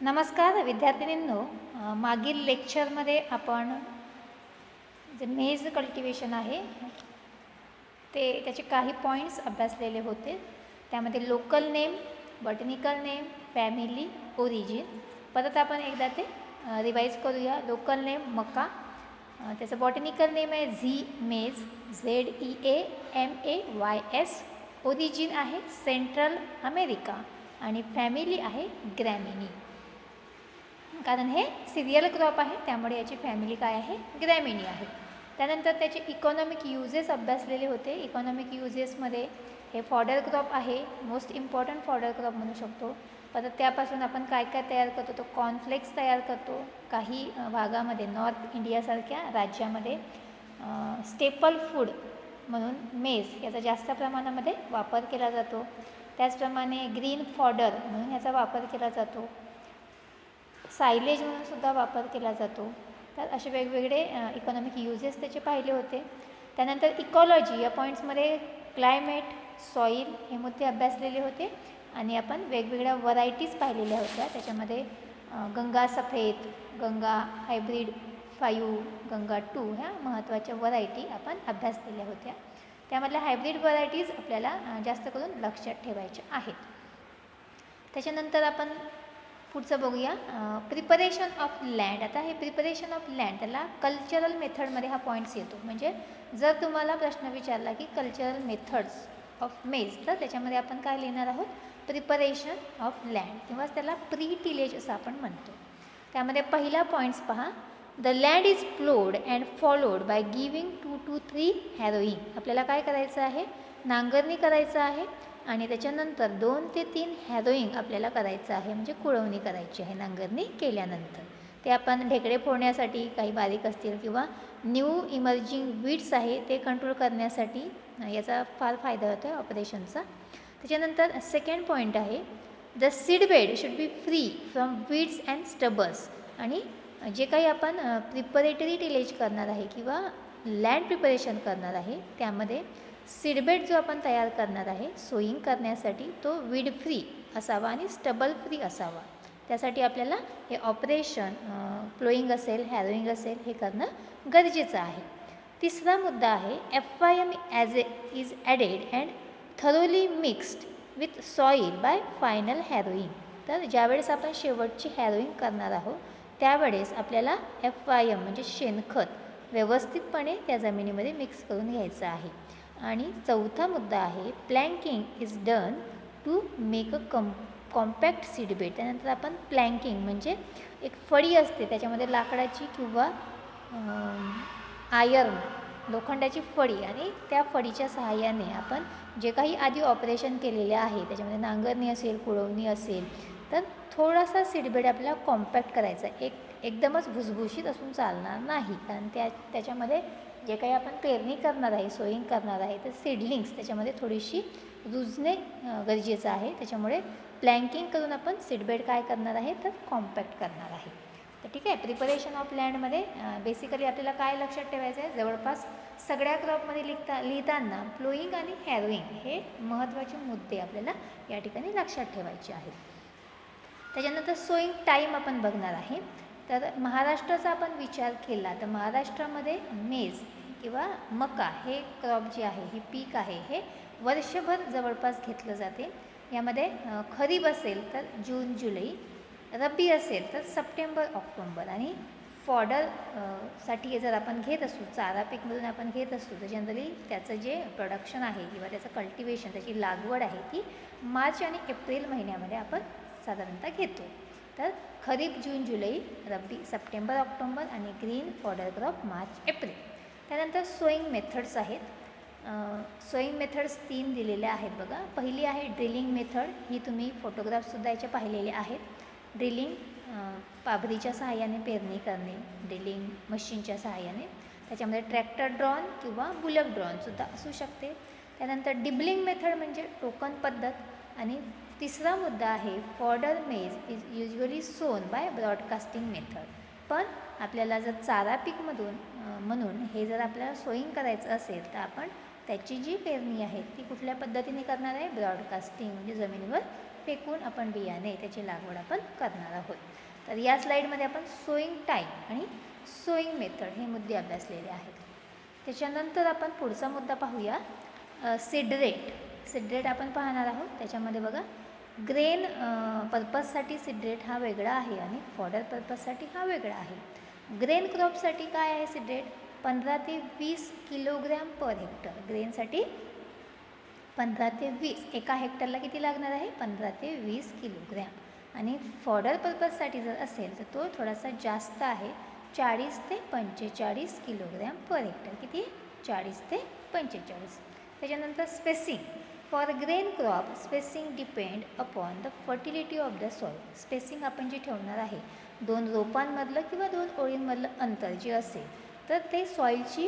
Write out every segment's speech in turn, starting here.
नमस्कार विद्यार्थिनींनो, मागील लेक्चरमध्ये आपण जे मेज कल्टिवेशन आहे त्याचे काही पॉईंट्स अभ्यासलेले होते. त्यामध्ये local name, botanical name, family, origin. परत आपण एकदा ते रिवाईज करूया. लोकल नेम मका, त्याचं बॉटनिकल नेम आहे झी मेज, ZEAMAYS. ओरिजिन आहे सेंट्रल अमेरिका आणि फॅमिली आहे ग्रॅमिनी. कारण हे सिरियल क्रॉप आहे त्यामुळे याची फॅमिली काय आहे, ग्रॅमिनी आहे. त्यानंतर त्याचे इकॉनॉमिक युजेस अभ्यासलेले होते. इकॉनॉमिक युजेसमध्ये हे फॉडर क्रॉप आहे, मोस्ट इम्पॉर्टंट फॉडर क्रॉप म्हणू शकतो. परत त्यापासून आपण काय काय तयार करतो, तो कॉर्नफ्लेक्स तयार करतो. काही भागामध्ये नॉर्थ इंडियासारख्या राज्यामध्ये स्टेपल फूड म्हणून मेज याचा जास्त प्रमाणामध्ये वापर केला जातो. त्याचप्रमाणे ग्रीन फॉडर म्हणून याचा वापर केला जातो. सायलेज म्हणून सुद्धा वापर केला जातो. तर असे वेगवेगळे इकॉनॉमिक युजेस त्याचे पाहिले होते. त्यानंतर इकॉलॉजी या पॉईंट्समध्ये क्लायमेट, सॉईल हे मुद्दे अभ्यासलेले होते आणि आपण वेगवेगळ्या व्हरायटीज पाहिलेल्या होत्या. त्याच्यामध्ये गंगा सफेद, गंगा हायब्रिड 5, गंगा 2 ह्या महत्त्वाच्या व्हरायटी आपण अभ्यासलेल्या होत्या. त्यामधल्या हायब्रिड व्हरायटीज आपल्याला जास्त करून लक्षात ठेवायच्या आहेत. त्याच्यानंतर आपण पुढचं बघूया, प्रिपरेशन ऑफ लँड. आता हे प्रिपरेशन ऑफ लँड त्याला कल्चरल मेथडमध्ये हा पॉईंट्स येतो. म्हणजे जर तुम्हाला प्रश्न विचारला की कल्चरल मेथड्स ऑफ मेज, तर त्याच्यामध्ये आपण काय लिहिणार आहोत, प्रिपरेशन ऑफ लँड किंवा त्याला प्री टिलेज असं आपण म्हणतो. त्यामध्ये पहिला पॉईंट्स पहा, the land is प्लोड and followed by giving 2 to 3 हॅरोईंग. आपल्याला काय करायचं आहे, नांगरणी करायचं आहे आणि त्याच्यानंतर 2 ते 3 हॅरोईंग आपल्याला करायचं आहे, म्हणजे कुळवणी करायची आहे नांगरणी केल्यानंतर. ते आपण ढेकळे फोडण्यासाठी काही बारीक असतील किंवा न्यू इमर्जिंग वीड्स आहे ते कंट्रोल करण्यासाठी याचा फार फायदा होतो आहे ऑपरेशनचा. त्याच्यानंतर सेकंड पॉईंट आहे, the seedbed should be free from weeds and stubbles. आणि जे काही आपण प्रिपरेटरी टिलेज करणार आहे किंवा लँड प्रिपरेशन करणार आहे त्यामध्ये सीडबेड जो आपण तयार करणार आहे सोईंग करण्यासाठी तो वीड फ्री असावा आणि स्टबल फ्री असावा. त्यासाठी आपल्याला हे ऑपरेशन प्लोईंग असेल, हॅरोईंग असेल हे करणं गरजेचं आहे. तिसरा मुद्दा आहे, FYM is added and thoroughly mixed with soil by final harrowing. तर ज्यावेळेस आपण शेवटची हॅरोईंग करणार आहोत त्यावेळेस आपल्याला FYM म्हणजे शेणखत व्यवस्थितपणे त्या जमिनीमध्ये मिक्स करून घ्यायचं आहे. आणि चौथा मुद्दा आहे, planking is done to make a compact seedbed. त्यानंतर आपण प्लँकिंग म्हणजे एक फळी असते त्याच्यामध्ये लाकडाची किंवा आयर्न लोखंडाची फळी आणि त्या फळीच्या सहाय्याने आपण जे काही आधी ऑपरेशन केलेले आहे त्याच्यामध्ये नांगरणी असेल, कुळवणी असेल, तर थोडासा सीडबेड आपल्याला कॉम्पॅक्ट करायचा. एकदमच भुसभुशीत असून चालणार नाही, कारण त्याच्यामध्ये जे काही आपण पेरणी करणार आहे, सोईंग करणार आहे, तर सीडलिंग्स त्याच्यामध्ये थोडीशी रुजणे गरजेचं आहे. त्याच्यामुळे प्लँकिंग करून आपण सीडबेड काय करणार आहे, तर कॉम्पॅक्ट करणार आहे. तर ठीक आहे, प्रिपरेशन ऑफ लँडमध्ये बेसिकली आपल्याला काय लक्षात ठेवायचं आहे, जवळपास सगळ्या क्रॉपमध्ये लिहिताना प्लोईंग आणि हॅरोईंग हे महत्त्वाचे मुद्दे आपल्याला या ठिकाणी लक्षात ठेवायचे आहेत. त्याच्यानंतर सोईंग टाईम आपण बघणार आहे. तर महाराष्ट्राचा आपण विचार केला तर महाराष्ट्रामध्ये मेज किंवा मका हे क्रॉप जे आहे, हे पीक आहे, हे वर्षभर जवळपास घेतलं जाते. यामध्ये खरीप असेल तर जून जुलै, रब्बी असेल तर सप्टेंबर ऑक्टोंबर आणि फॉडर साठी जर आपण घेत असू, चारा पीकमधून आपण घेत असू, तर जनरली त्याचं जे प्रोडक्शन आहे किंवा त्याचं कल्टिवेशन, त्याची लागवड आहे ती मार्च आणि एप्रिल महिन्यामध्ये आपण साधारणतः घेतो. तर खरीप जून जुलै, रब्बी सप्टेंबर ऑक्टोंबर आणि green fodder crop March April. त्यानंतर सोईंग मेथड्स आहेत. सोईंग मेथड्स 3 दिलेल्या आहेत बघा. पहिली आहे ड्रिलिंग मेथड. ही तुम्ही फोटोग्राफसुद्धा याचे पाहिलेले आहेत. ड्रिलिंग पाभरीच्या सहाय्याने पेरणी करणे, ड्रिलिंग मशीनच्या सहाय्याने. त्याच्यामध्ये ट्रॅक्टर ड्रॉन किंवा बुलक ड्रॉनसुद्धा असू शकते. त्यानंतर डिबलिंग मेथड म्हणजे टोकन पद्धत. आणि तिसरा मुद्दा आहे, फॉडर मेज इज युजली सोन बाय ब्रॉडकास्टिंग मेथड. पण आपल्याला जर चारा पीकमधून म्हणून हे जर आपल्याला सोईंग करायचं असेल तर आपण त्याची जी पेरणी आहे ती कुठल्या पद्धतीने करणार आहे, ब्रॉडकास्टिंग म्हणजे जमिनीवर फेकून आपण बियाणे त्याची लागवड आपण करणार आहोत. तर या स्लाईडमध्ये आपण सोईंग टाईम आणि सोईंग मेथड हे मुद्दे अभ्यासलेले आहेत. त्याच्यानंतर आपण पुढचा मुद्दा पाहूया, सीड रेट आपण पाहणार आहोत. त्याच्यामध्ये बघा, ग्रेन पर्पजसाठी सीड रेट हा वेगळा आहे आणि फॉडर पर्पजसाठी हा वेगळा आहे. ग्रेन क्रॉपसाठी काय आहे सीड रेट? 15 ते 20 किलोग्रॅम पर हेक्टर. ग्रेनसाठी 15 ते 20, एका हेक्टरला किती लागणार आहे? 15 ते 20 किलोग्रॅम. आणि फॉडर पर्पजसाठी जर असेल तर तो थोडासा जास्त आहे, 40 ते 45 किलोग्रॅम पर हेक्टर. किती? 40 ते 45. त्याच्यानंतर spacing. For grain crop spacing depend upon the fertility of the soil. Spacing आपण जे ठेवणार आहे, 2 रोपांमधलं किंवा 2 ओळींमधलं अंतर जे असेल तर ते सॉईलची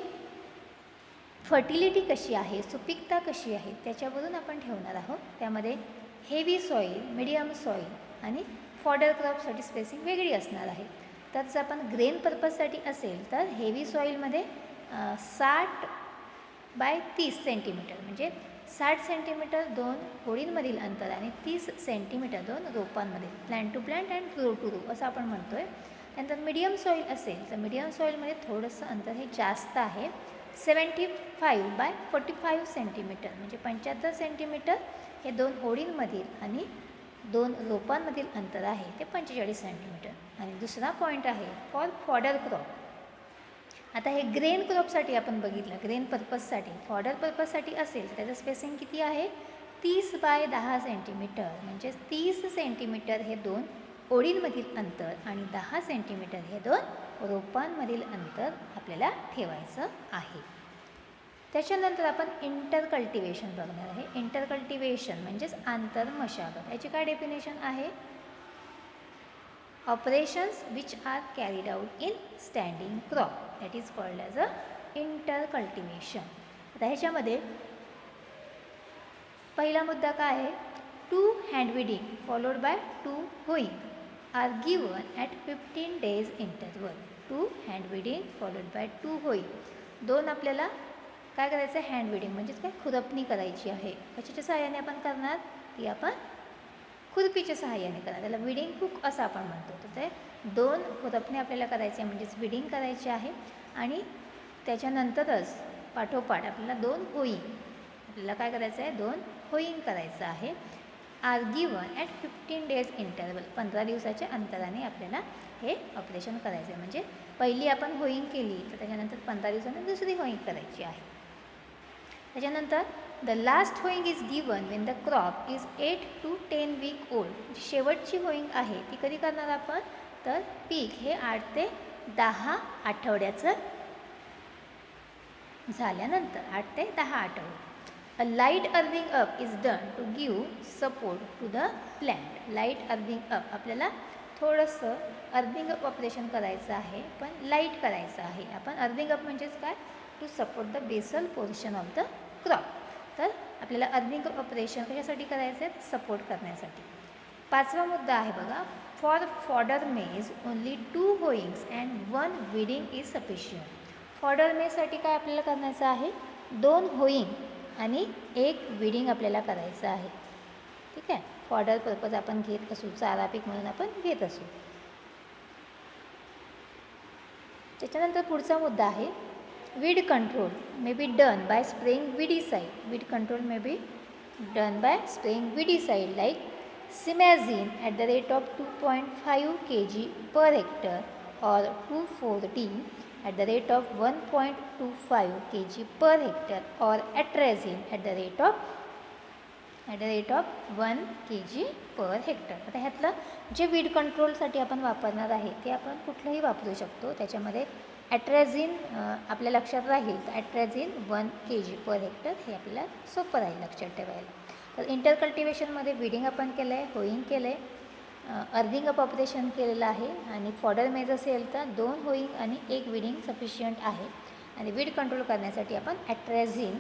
फर्टिलिटी कशी आहे, सुपीकता कशी आहे त्याच्यावरून आपण ठेवणार आहोत. त्यामध्ये हेवी सॉईल, मिडियम सॉईल आणि फॉडर क्रॉपसाठी स्पेसिंग वेगळी असणार आहे. तर जर आपण ग्रेन पर्पजसाठी असेल तर हेवी सॉईलमध्ये 60 बाय 30 सेंटीमीटर म्हणजे 60 सेंटीमीटर 2 ओळींमधील अंतर आणि 30 सेंटीमीटर 2 रोपांमधील, plant to plant and row to row असं आपण म्हणतो आहे. त्यानंतर मिडियम सॉईल असेल तर मिडियम सॉईलमध्ये थोडंसं अंतर हे जास्त आहे, 75 बाय 45 सेंटीमीटर म्हणजे 75 सेंटीमीटर हे 2 ओळींमधील आणि 2 रोपांमधील अंतर आहे ते 45 सेंटीमीटर. आणि दुसरा पॉईंट आहे फॉर फॉडर क्रॉप. आता हे ग्रेन क्रॉपसाठी आपण बघितलं, ग्रेन पर्पजसाठी. फॉडर पर्पजसाठी असेल तर त्याचं स्पेसिंग किती आहे? 30 बाय 10 सेंटीमीटर म्हणजे 30 सेंटीमीटर हे 2 ओळींमधील अंतर आणि 10 सेंटीमीटर हे 2 रोपांमधील अंतर आपल्याला ठेवायचं आहे. त्याच्यानंतर आपण इंटरकल्टिवेशन बघणार आहे. इंटरकल्टिवेशन म्हणजेच आंतरमशागत. याची काय डेफिनेशन आहे? Operations which are carried out in standing crop, that is called as a intercultivation. आता ह्याच्यामध्ये पहिला मुद्दा काय आहे? 2 hand weeding followed by 2 hoeing are given at 15 days interval. 2 hand weeding followed by 2 hoeing. 2 आपल्याला काय करायचं आहे? हँडविडिंग म्हणजेच काय, खुरपणी करायची आहे. कशाच्या सहाय्याने आपण करणार? ती आपण खुरपीच्या सहाय्याने करणार. त्याला विडिंग हुक असं आपण म्हणतो. तर ते 2 खुरपणी आपल्याला करायचे आहे म्हणजेच विडिंग करायची आहे. आणि त्याच्यानंतरच पाठोपाठ आपल्याला 2 होईंग, आपल्याला काय करायचं आहे? 2 होईंग करायचं आहे. Are given at 15 days interval. 15 दिवसाच्या अंतराने आपल्याला हे ऑपरेशन करायचं आहे. म्हणजे पहिली आपण होईंग केली तर त्याच्यानंतर 15 दिवसांनी दुसरी होईंग करायची आहे. त्याच्यानंतर the last hoeing is given when the crop is 8 to 10 week old. शेवटची होईंग आहे ती कधी करणार आपण? तर पीक हे 8 ते 10 आठवड्याचं झाल्यानंतर, 8 ते 10 आठवडे. A light earthing up is done to give support to the plant. Light earthing up, आपल्याला थोडंसं अर्थिंग अप ऑपरेशन करायचं आहे पण लाईट करायचं आहे. आपण अर्थिंग अप म्हणजेच काय? To support the basal portion of the crop. तर आपल्याला अर्थिंग अप ऑपरेशन कशासाठी करायचं आहे? सपोर्ट करण्यासाठी. 5वा मुद्दा आहे बघा, for fodder maize only 2 hoeings and 1 weeding is sufficient. Fodder मेजसाठी काय आपल्याला करण्याचं आहे? 2 होईंग आणि 1 विडिंग आपल्याला करायचं आहे. ठीक आहे. फॉडर पर्पज आपण घेत असू, चारा पीक म्हणून आपण घेत असू. त्याच्यानंतर पुढचा मुद्दा आहे weed control may be done by spraying weedicide. Weed control may be done by spraying weedicide like simazine at the rate of 2.5 kg per hectare or 2,4-D at the rate of 1.25 kg per hectare or atrazine at the rate of 1 kg per hectare. आता ह्यातलं जे weed कंट्रोलसाठी आपण वापरणार आहे ते आपण कुठलंही वापरू शकतो. त्याच्यामध्ये ॲट्रॅझिन आपल्या लक्षात राहील तर ॲट्रॅझिन 1 kg पर हेक्टर हे आपल्याला सोपं राहील लक्षात ठेवायला. तर इंटरकल्टिवेशनमध्ये विडिंग आपण केलं आहे, होईंग केलं आहे, अर्थिंग अप ऑपरेशन केलेलं आहे आणि फॉडर मेज असेल तर 2 होईंग आणि 1 विडिंग सफिशियंट आहे. आणि वीड कंट्रोल करण्यासाठी आपण ॲट्रॅझिन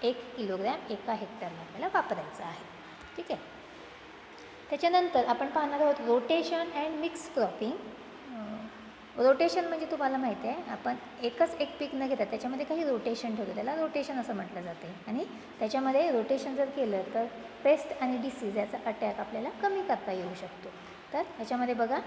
1 किलोग्रॅम एका हेक्टरला आपल्याला वापरायचं आहे. ठीक आहे. त्याच्यानंतर आपण पाहणार आहोत rotation and mix cropping. Rotation म्हणजे तुम्हाला माहिती आहे, आपण एकच एक पीक न घेता त्याच्यामध्ये काही रोटेशन ठेवतो, त्याला रोटेशन असं म्हटलं जाते. आणि त्याच्यामध्ये रोटेशन जर केलं तर पेस्ट आणि डिसीज याचा अटॅक आपल्याला कमी करता येऊ शकतो. तर ह्याच्यामध्ये बघा,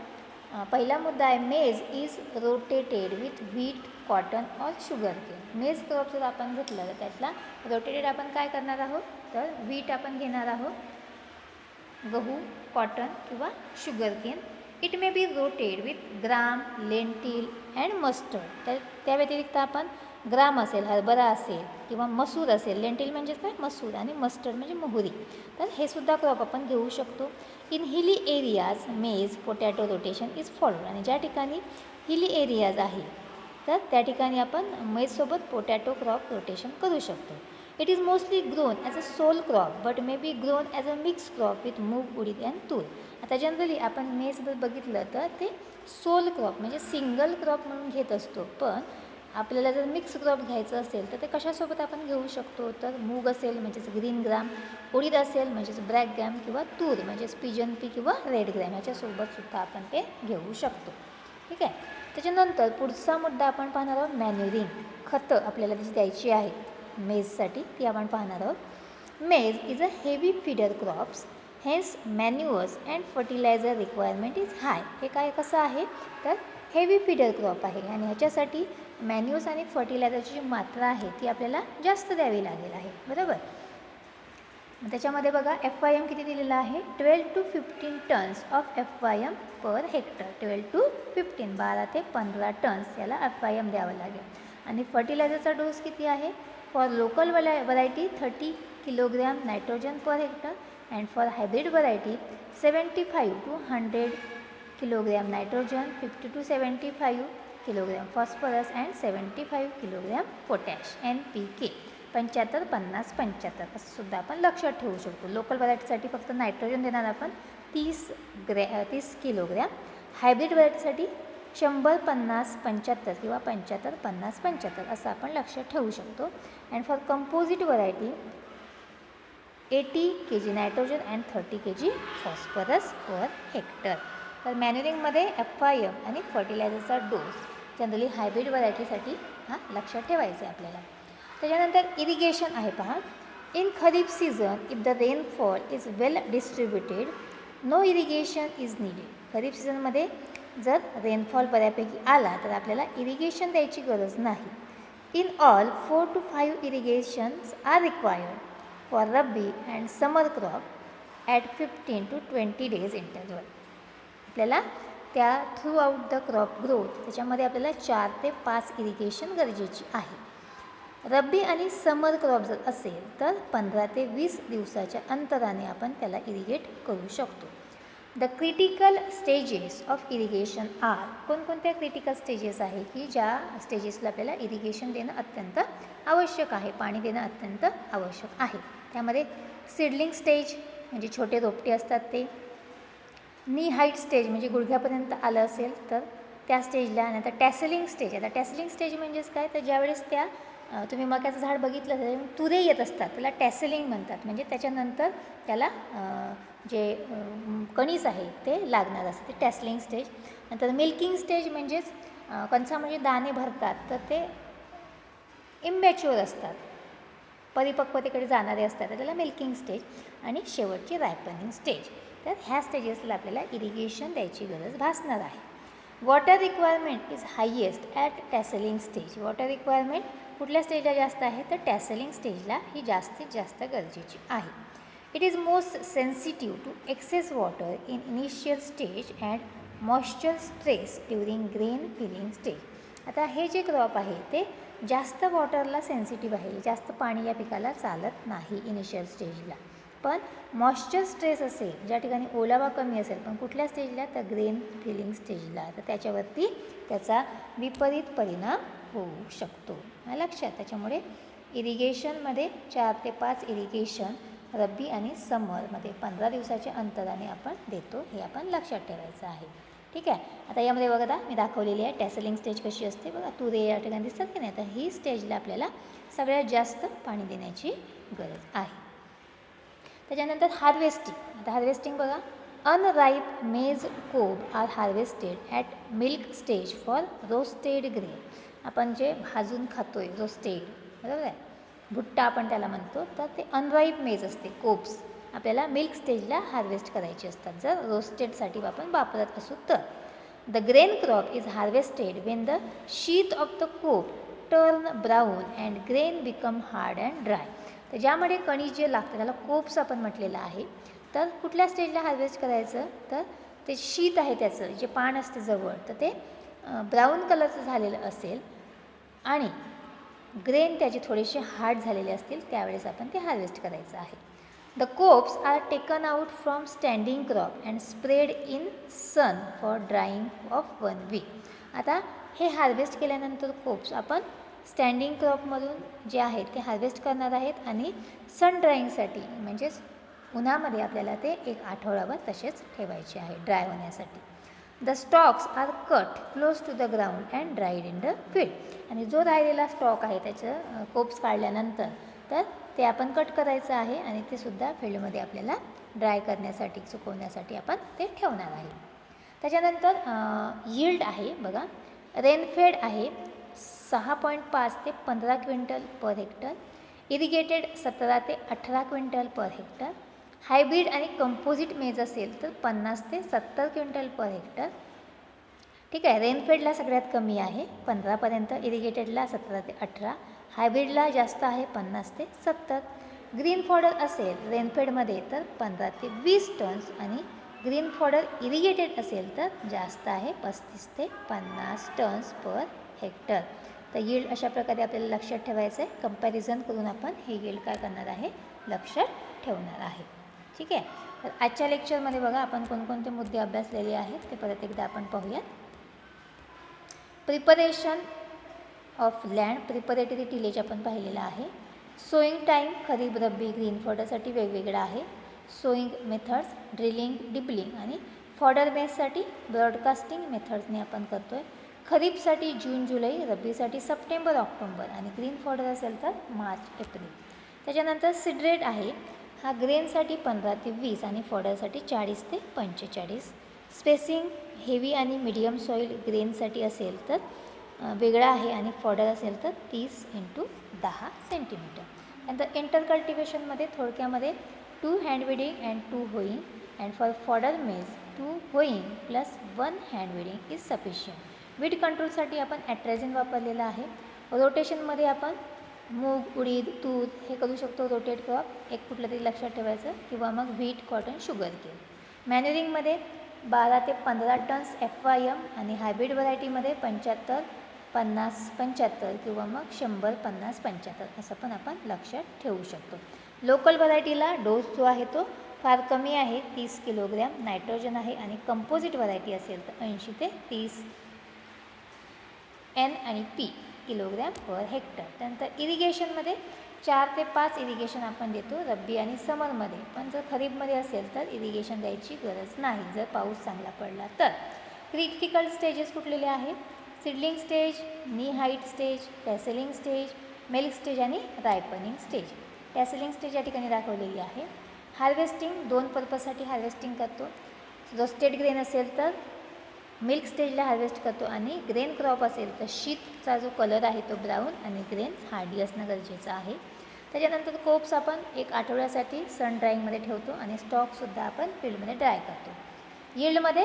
पहिला मुद्दा आहे, मेज is rotated with wheat, cotton or sugar cane. मेज क्रॉप जर आपण घेतलं तर त्यातला रोटेटेड आपण काय करणार आहोत, तर व्हीट आपण घेणार आहोत, गहू, कॉटन किंवा sugar cane. It may be rotated with gram, lentil and mustard. तर त्या व्यतिरिक्त आपण ग्राम असेल, हरभरा असेल किंवा मसूर असेल, लेंटिल म्हणजेच काय मसूर, आणि मस्टर्ड म्हणजे मोहरी, तर हे सुद्धा क्रॉप आपण घेऊ शकतो. इन हिली एरियाज मेज पोटॅटो रोटेशन इज फॉलोड. आणि ज्या ठिकाणी हिली एरियाज आहे तर त्या ठिकाणी आपण मेजसोबत पोटॅटो क्रॉप रोटेशन करू शकतो. It is mostly grown as a soul crop but may be grown as a mix crop with मूग, उडीद अँड तूर. आता जनरली आपण मेज जर बघितलं तर ते सोल क्रॉप म्हणजे सिंगल क्रॉप म्हणून घेत असतो. पण आपल्याला जर मिक्स क्रॉप घ्यायचं असेल तर ते कशासोबत आपण घेऊ शकतो, तर मूग असेल म्हणजेच ग्रीन ग्राम, उडीद असेल म्हणजेच ब्लॅक ग्राम, किंवा तूर म्हणजेच पिजन पी किंवा रेड ग्राम याच्यासोबतसुद्धा आपण ते घेऊ शकतो. ठीक आहे. त्याच्यानंतर पुढचा मुद्दा आपण पाहणार आहोत, मॅन्युरिंग. खतं आपल्याला त्याची द्यायची आहेत मेजसाठी, ती आपण पाहणार आहोत. Maize is a heavy feeder crops, hence manures and fertiliser requirement is high. हे काय कसं आहे, तर हेवी फीडर क्रॉप आहे आणि ह्याच्यासाठी मॅन्युअर्स आणि फर्टिलायझरची जी मात्रा आहे ती आपल्याला जास्त द्यावी लागेल आहे, बरोबर. त्याच्यामध्ये बघा, FYM किती दिलेला आहे, 12 to 15 tons of FYM per hectare. 12 to 15 12 ते 15 टन्स याला FYM द्यावं लागेल. आणि फर्टिलायझरचा डोस किती आहे, for local variety 30 kilogram nitrogen per hectare and for hybrid variety 75 to 100 kilogram nitrogen, 50 to 75 kilogram phosphorus and 75 kilogram potash NPK. 75 50 75 असं सुद्धा आपण लक्षात ठेवू शकतो. लोकल व्हरायटीसाठी फक्त नायट्रोजन देणार आपण 30 किलोग्रॅम, हायब्रिड व्हरायटीसाठी 100 50 75 किंवा 75 50 75 असं आपण लक्षात ठेवू शकतो. And for composite variety 80 kg nitrogen and 30 kg phosphorus per hectare. तर मॅन्युरिंगमध्ये FYM आणि फर्टिलायझरचा डोस जनरली हायब्रिड व्हरायटीसाठी हा लक्षात ठेवायचा आहे आपल्याला. त्याच्यानंतर इरिगेशन आहे पहा. In kharif season if the rainfall is well distributed no irrigation is needed. Kharif सीझनमध्ये जर रेनफॉल बऱ्यापैकी आला तर आपल्याला इरिगेशन द्यायची गरज नाही. In all 4 to 5 irrigations are required for rabi and summer crop at 15 to 20 days interval. आपल्याला त्या throughout the crop growth त्याच्यामध्ये आपल्याला 4 ते 5 इरिगेशन गरजेची आहे. रब्बी आणि समर क्रॉप जर असेल तर 15 ते 20 दिवसाच्या अंतराने आपण त्याला इरिगेट करू शकतो. The critical stages of irrigation are. कोणकोणत्या क्रिटिकल स्टेजेस आहे की ज्या स्टेजेसला आपल्याला इरिगेशन देणं अत्यंत आवश्यक आहे, पाणी देणं अत्यंत आवश्यक आहे. त्यामध्ये सीडलिंग स्टेज म्हणजे छोटे रोपटे असतात ते, नी हाईट स्टेज म्हणजे गुडघ्यापर्यंत आलं असेल तर त्या स्टेजला, नाही तर टॅसलिंग स्टेज. आता टॅसलिंग स्टेज म्हणजेच काय, तर ज्यावेळेस त्या तुम्ही मक्याचं झाड बघितलं तर तुरे येत असतात त्याला टॅसलिंग म्हणतात. म्हणजे त्याच्यानंतर त्याला जे कणीस आहे ते लागणार असते, ते टॅसलिंग स्टेज. नंतर मिल्किंग स्टेज म्हणजेच कणसामध्ये दाणे भरतात तर ते इमॅच्युअर असतात, परिपक्वतेकडे जाणारे असतात, तर त्याला मिल्किंग स्टेज. आणि शेवटची रायपनिंग स्टेज. तर ह्या स्टेजेसला आपल्याला इरिगेशन द्यायची गरज भासणार आहे. Water requirement is highest at tasselling stage. Water requirement कुठल्या स्टेजला जास्त आहे, तर टॅसलिंग स्टेजला ही जास्तीत जास्त गरजेची आहे. It is most sensitive to excess water in initial stage and moisture stress during grain filling stage. आता हे जे क्रॉप आहे ते जास्त वॉटरला सेन्सिटिव्ह आहे, जास्त पाणी या पिकाला चालत नाही इनिशियल स्टेजला. पण मॉइश्चर स्ट्रेस असेल, ज्या ठिकाणी ओलावा कमी असेल, पण कुठल्या स्टेजला, तर ग्रेन फिलिंग स्टेजला, तर त्याच्यावरती त्याचा विपरीत परिणाम होऊ शकतो. लक्षात. त्याच्यामुळे इरिगेशनमध्ये 4 ते 5 इरिगेशन रब्बी आणि समरमध्ये 15 दिवसाच्या अंतराने आपण देतो, हे आपण लक्षात ठेवायचं आहे. ठीक आहे. आता यामध्ये बघा मी दाखवलेली आहे टॅसलिंग स्टेज कशी असते बघा, तुरे या ठिकाणी दिसतात की नाही, तर ही स्टेजला आपल्याला सगळ्यात जास्त पाणी देण्याची गरज आहे. त्याच्यानंतर हार्वेस्टिंग. आता हार्वेस्टिंग बघा, unripe maize cob are harvested at milk stage for roasted grain. आपण जे भाजून खातोय रोस्टेड, बरोबर आहे, भुट्टा आपण त्याला म्हणतो, तर ते अनराईप मेज असते, कोब्स आपल्याला मिल्क स्टेजला हार्वेस्ट करायचे असतात जर रोस्टेडसाठी आपण वापरत असू तर. The grain crop is harvested when the sheath of the cob turn brown and grain become hard and dry. तर ज्यामध्ये कणीस जे लागतं त्याला कोब्स आपण म्हटलेलं आहे. तर कुठल्या स्टेजला हार्वेस्ट करायचं, तर ते शीत आहे त्याचं जे पान असते जवळ, तर ते ब्राऊन कलरचं झालेलं असेल आणि ग्रेन त्याचे थोडेसे हार्ड झालेले असतील त्यावेळेस आपण ते हार्वेस्ट करायचं आहे. The cobs are taken out from standing crop and spread in sun for drying of 1 week. आता हे हार्वेस्ट केल्यानंतर कोब्स आपण स्टँडिंग क्रॉपमधून जे आहेत ते हार्वेस्ट करणार आहेत आणि सन ड्राईंगसाठी म्हणजेच उन्हामध्ये आपल्याला ते 1 आठवडाभर तसेच ठेवायचे आहे ड्राय होण्यासाठी. The stalks are cut close to the ground and dried in the field. आणि जो राहिलेला स्टॉक आहे त्याचं कोब्स काढल्यानंतर तर ते आपण कट करायचं आहे आणि ते सुद्धा फील्डमध्ये आपल्याला ड्राय करण्यासाठी सुकवण्यासाठी आपण ते ठेवणार आहे. त्याच्यानंतर यील्ड आहे बघा, रेनफेड आहे 6.5 ते 15 क्विंटल पर हेक्टर, इरिगेटेड 17 ते 18 क्विंटल पर हेक्टर, हायब्रिड आणि कंपोजिट मेज असेल तर 50 ते 70 क्विंटल पर हेक्टर. ठीक आहे, रेनफेडला सगळ्यात कमी आहे 15पर्यंत, इरिगेटेडला 17 ते 18, हायब्रिडला जास्त आहे 50 ते 70. ग्रीन फॉडर असेल रेनफेडमध्ये तर 15 ते 20 टन्स आणि ग्रीन फॉडर इरिगेटेड असेल तर जास्त आहे 35 ते 50 टन्स पर हेक्टर. तर यील्ड अशा प्रकारे आपल्याला लक्षात ठेवायचं आहे. कंपॅरिझन करून आपण हे यील्ड काय करणार आहे, लक्षात ठेवणार आहे. ठीक आहे, तर आजच्या लेक्चरमध्ये बघा आपण कोणकोणते मुद्दे अभ्यासलेले आहेत ते परत एकदा आपण पाहूयात. Preparation of land, preparatory tillage आपण पाहिलेला आहे. सोईंग टाईम खरीप रब्बी ग्रीन फॉडरसाठी वेगवेगळा आहे. सोईंग मेथड्स ड्रिलिंग डिपलिंग आणि फॉडर मेससाठी ब्रॉडकास्टिंग मेथड्सने आपण करतो आहे. खरीपसाठी जून जुलै, रब्बीसाठी सप्टेंबर ऑक्टोंबर आणि ग्रीन फॉडर असेल तर मार्च एप्रिल. त्याच्यानंतर सीडरेट आहे, हा ग्रेनसाठी 15 ते 20 आणि फॉडरसाठी 40 ते 45. स्पेसिंग हेवी आणि मीडियम सॉईल ग्रेनसाठी असेल तर वेगळा आहे आणि फॉडर असेल तर 30 × 10 सेंटीमीटर. नंतर इंटरकल्टिवेशनमध्ये थोडक्यामध्ये 2 hand weeding and 2 hoeing and for fodder maize 2 hoeing plus 1 hand weeding is sufficient. Weed कंट्रोलसाठी आपण ॲट्रेझिन वापरलेलं आहे. रोटेशनमध्ये आपण मूग, उडीद, तूर हे करू शकतो रोटेट क्रॉप, एक कुठलं तरी लक्षात ठेवायचं, किंवा मग व्हीट, कॉटन, शुगर केन. मॅन्युरिंगमध्ये 12 ते 15 टन्स FYM आणि हायब्रिड व्हरायटीमध्ये 75, 50, 75 किंवा मग 100, 50, 75 असं पण आपण लक्षात ठेवू शकतो. लोकल व्हरायटीला डोस जो आहे तो फार कमी आहे, 30 किलोग्रॅम नायट्रोजन आहे आणि कंपोजिट व्हरायटी असेल तर 80 ते 30 N आणि P किलोग्रॅम पर हेक्टर. त्यानंतर इरिगेशनमध्ये 4 ते 5 इरिगेशन आपण देतो रब्बी आणि समरमध्ये, पण जर खरीपमध्ये असेल तर इरिगेशन द्यायची गरज नाही जर पाऊस चांगला पडला तर. क्रिटिकल स्टेजेस कुठलेले आहेत, seedling stage, knee height stage, tasselling stage, milk stage आणि रायपनिंग स्टेज. टॅसलिंग स्टेज या ठिकाणी दाखवलेली आहे. हार्वेस्टिंग 2 पर्पजसाठी हार्वेस्टिंग करतो. रोस्टेड ग्रेन असेल तर मिल्क स्टेजला हार्वेस्ट करतो आणि ग्रेन क्रॉप असेल तर शीतचा जो कलर आहे तो ब्राऊन आणि ग्रेन हार्डी असणं गरजेचं आहे. त्याच्यानंतर कोप्स आपण 1 आठवड्यासाठी सन ड्राईंगमध्ये ठेवतो आणि स्टॉकसुद्धा आपण फील्डमध्ये ड्राय करतो. यील्डमध्ये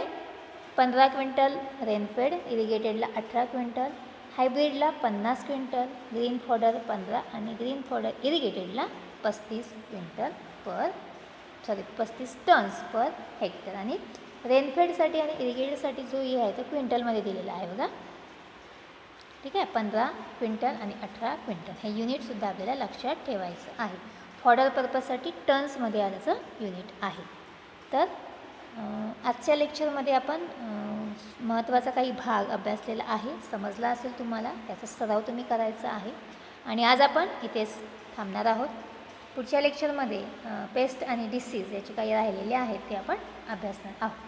15 क्विंटल रेनफेड, इरिगेटेडला 18 क्विंटल, हायब्रिडला 50 क्विंटल, ग्रीन फॉडर 15 आणि ग्रीन फॉडर इरिगेटेडला 35 टन्स पर हेक्टर. आणि रेनफेडसाठी आणि इरिगेटेडसाठी जो आहे तो क्विंटलमध्ये दिलेला आहे बघा. ठीक आहे, 15 क्विंटल आणि 18 क्विंटल हे युनिटसुद्धा आपल्याला लक्षात ठेवायचं आहे. फॉडर पर्पजसाठी टन्समध्ये आल्याचं युनिट आहे. तर आजच्या लेक्चरमध्ये आपण महत्त्वाचा काही भाग अभ्यासलेला आहे, समजला असेल तुम्हाला, त्याचा सराव तुम्ही करायचा आहे आणि आज आपण इथेच थांबणार आहोत. पुढच्या लेक्चरमध्ये पेस्ट आणि डिसीज याचे काही राहिलेले आहेत ते आपण अभ्यासणार आहोत.